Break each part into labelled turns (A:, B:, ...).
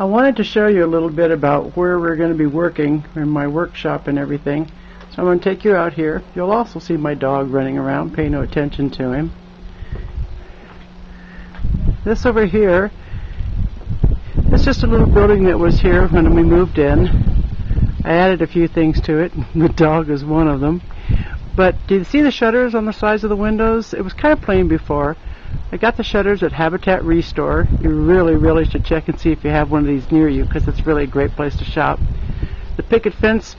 A: I wanted to show you a little bit about where we're going to be working in my workshop and everything. So I'm going to take you out here. You'll also see my dog running around. Pay no attention to him. This over here is just a little building that was here when we moved in. I added a few things to it. The dog is one of them. But do you see the shutters on the sides of the windows? It was kind of plain before. I got the shutters at Habitat Restore. You really should check and see if you have one of these near you, because it's really a great place to shop. The picket fence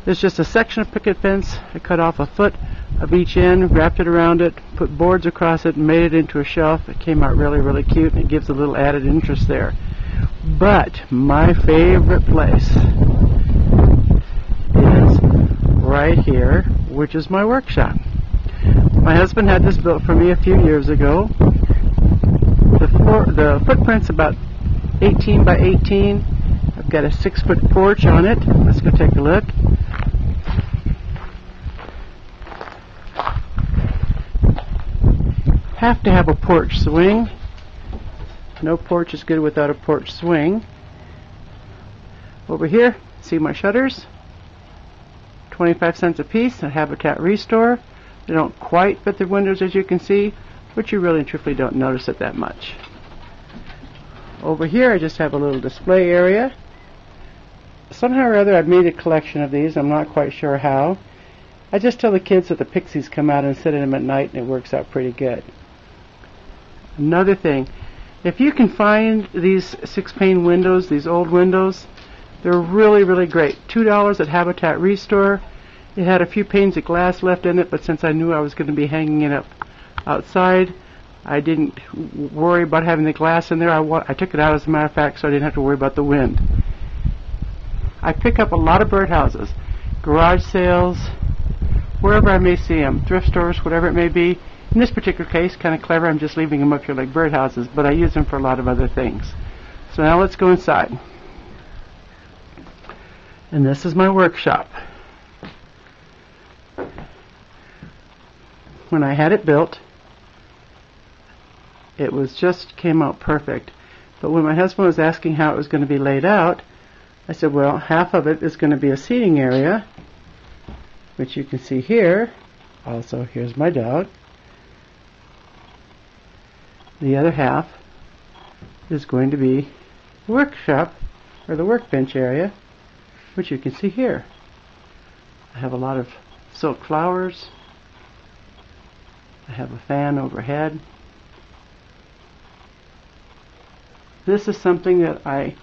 A: is just a section of picket fence. I cut off a foot of each end, wrapped it around it, put boards across it, and made it into a shelf. It came out really cute, and it gives a little added interest there. But my favorite place is right here, which is my workshop. My husband had this built for me a few years ago. The footprint's about 18 by 18. I've got a 6-foot porch on it. Let's go take a look. Have to have a porch swing. No porch is good without a porch swing. Over here, see my shutters? 25 cents a piece at Habitat Restore. They don't quite fit the windows, as you can see, but you really and truthfully don't notice it that much. Over here I just have a little display area. Somehow or other I've made a collection of these. I'm not quite sure how. I just tell the kids that the pixies come out and sit in them at night, and it works out pretty good. Another thing, if you can find these 6-pane windows, these old windows, they're really great. $2 at Habitat Restore. It had a few panes of glass left in it, but since I knew I was going to be hanging it up outside, I didn't worry about having the glass in there. I took it out, as a matter of fact, so I didn't have to worry about the wind. I pick up a lot of birdhouses, garage sales, wherever I may see them, thrift stores, whatever it may be. In this particular case, kind of clever, I'm just leaving them up here like birdhouses, but I use them for a lot of other things. So now let's go inside. And this is my workshop. When I had it built, it was just came out perfect. But when my husband was asking how it was going to be laid out, I said, well, half of it is going to be a seating area, which you can see here. Also, here's my dog. The other half is going to be the workshop, or the workbench area, which you can see here. I have a lot of silk flowers. I have a fan overhead. This is something that I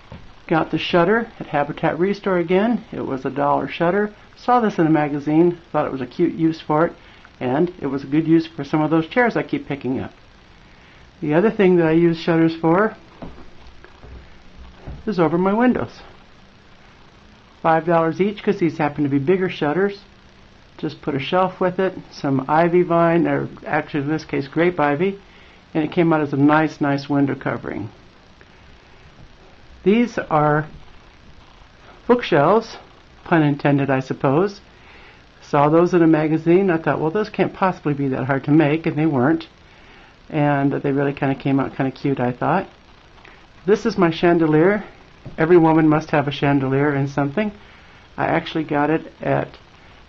A: got the shutter at Habitat Restore again. It was $1 shutter. Saw this in a magazine, thought it was a cute use for it, and it was a good use for some of those chairs I keep picking up. The other thing that I use shutters for is over my windows. $5 each, because these happen to be bigger shutters. Just put a shelf with it, some ivy vine, or actually in this case grape ivy, and it came out as a nice window covering. These are bookshelves, pun intended I suppose. Saw those in a magazine. I thought, well, those can't possibly be that hard to make, and they weren't. And they really kind of came out kind of cute, I thought. This is my chandelier. Every woman must have a chandelier in something. I actually got it at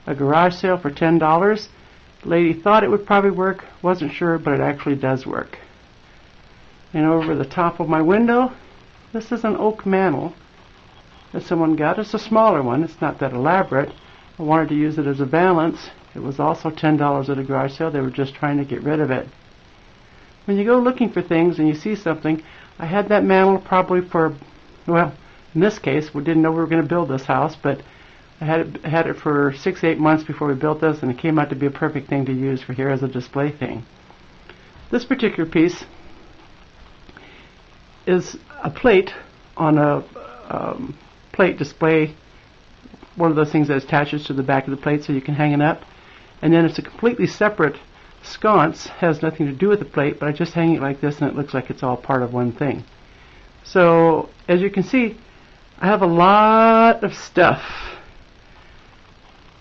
A: a garage sale for $10. The lady thought it would probably work, wasn't sure, but it actually does work. And over the top of my window, this is an oak mantle that someone got. It's a smaller one, it's not that elaborate. I wanted to use it as a valance. It was also $10 at a garage sale. They were just trying to get rid of it. When you go looking for things and you see something, I had that mantle probably for, well, in this case, we didn't know we were going to build this house, but I had it for 6-8 months before we built this, and it came out to be a perfect thing to use for here as a display thing. This particular piece is a plate on a plate display, one of those things that attaches to the back of the plate so you can hang it up. And then it's a completely separate sconce, has nothing to do with the plate, but I just hang it like this and it looks like it's all part of one thing. So as you can see, I have a lot of stuff.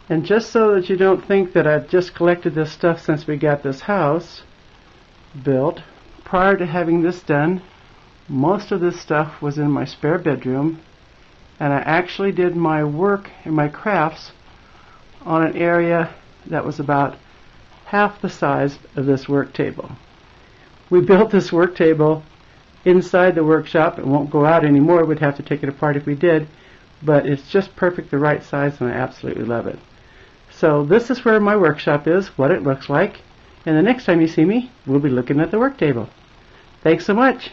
A: And just so that you don't think that I've just collected this stuff since we got this house built, prior to having this done, Most of this stuff was in my spare bedroom, and I actually did my work and my crafts on an area that was about half the size of this work table. We built this work table inside the workshop. It won't go out anymore. We'd have to take it apart if we did, but it's just perfect, the right size, and I absolutely love it. So this is where my workshop is, what it looks like, and the next time you see me, we'll be looking at the work table. Thanks so much.